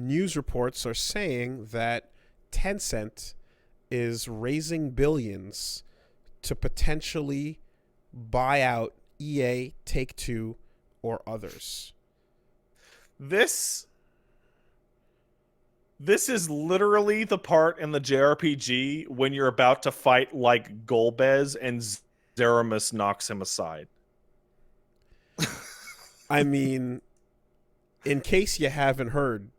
news reports are saying that Tencent is raising billions to potentially buy out EA, Take-Two, or others. This this is literally the part in the JRPG when you're about to fight like Golbez and Zeramus knocks him aside. I mean, in case you haven't heard,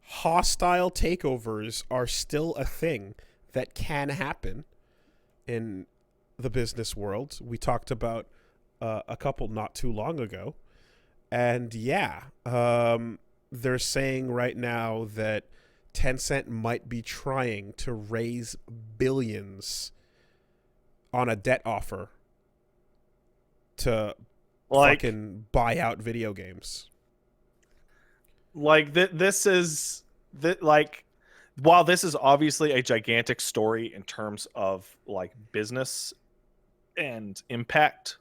hostile takeovers are still a thing that can happen in the business world. We talked about a couple not too long ago. And yeah, they're saying right now that Tencent might be trying to raise billions on a debt offer to Like fucking buy out video games. this is that like while this is obviously a gigantic story in terms of like business and impact,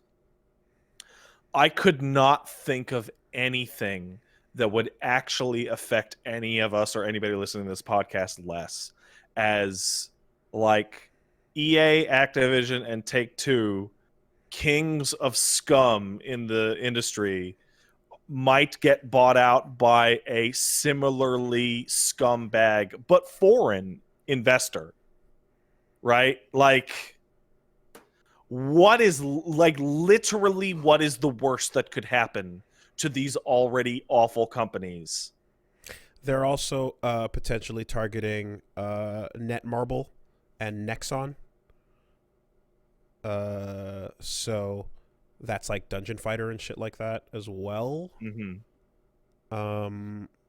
I could not think of anything that would actually affect any of us or anybody listening to this podcast less as like EA, Activision, and Take Two, kings of scum in the industry, might get bought out by a similarly scumbag but foreign investor, right? Like, what is like literally what is the worst that could happen to these already awful companies? They're also potentially targeting Netmarble and Nexon. So that's like Dungeon Fighter and shit like that as well. Mm-hmm.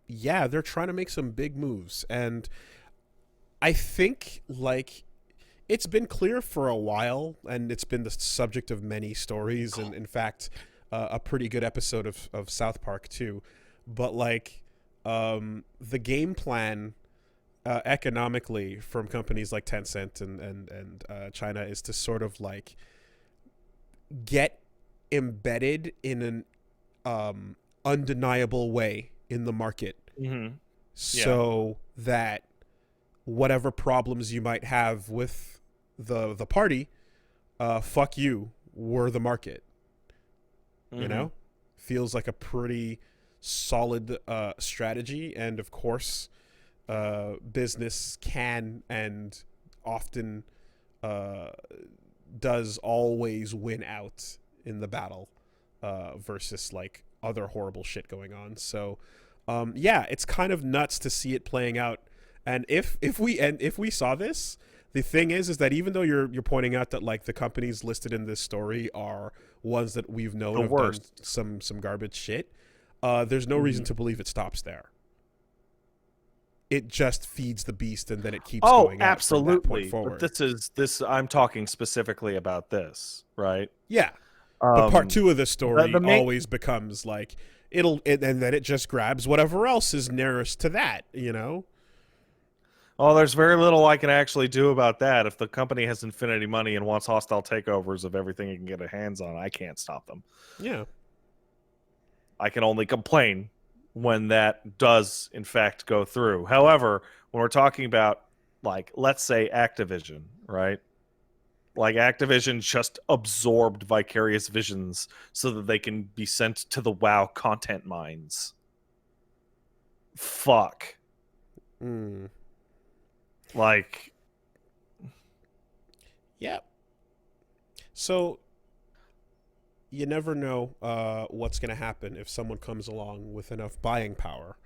Yeah, they're trying to make some big moves, and I think like it's been clear for a while, and it's been the subject of many stories, and in fact, a pretty good episode of South Park too. But like, the game plan economically from companies like Tencent and China is to sort of like get embedded in an undeniable way in the market, Mm-hmm. Yeah. so that whatever problems you might have with the party, fuck you, we're the market. You Mm-hmm. know, feels like a pretty solid strategy, and of course, business can and often uh, does always win out in the battle versus like other horrible shit going on. So yeah, it's kind of nuts to see it playing out. And if we saw this, the thing is that even though you're pointing out that like the companies listed in this story are ones that we've known The have done worst. some garbage shit, there's no reason Mm-hmm. to believe it stops there. It just feeds the beast, and then it keeps Oh, going up from that point absolutely. But forward. this I'm talking specifically about this, right? Yeah, but part Um two of the story the main always becomes like and then it just grabs whatever else is nearest to that. You know? Oh, there's very little I can actually do about that. If the company has infinity money and wants hostile takeovers of everything it can get a hands on, I can't stop them. Yeah. I can only complain when that does in fact go through. However, when we're talking about like let's say Activision, right? Like Activision just absorbed Vicarious Visions so that they can be sent to the WoW content mines. Fuck. Mm. Like Yeah. So you never know what's going to happen if someone comes along with enough buying power.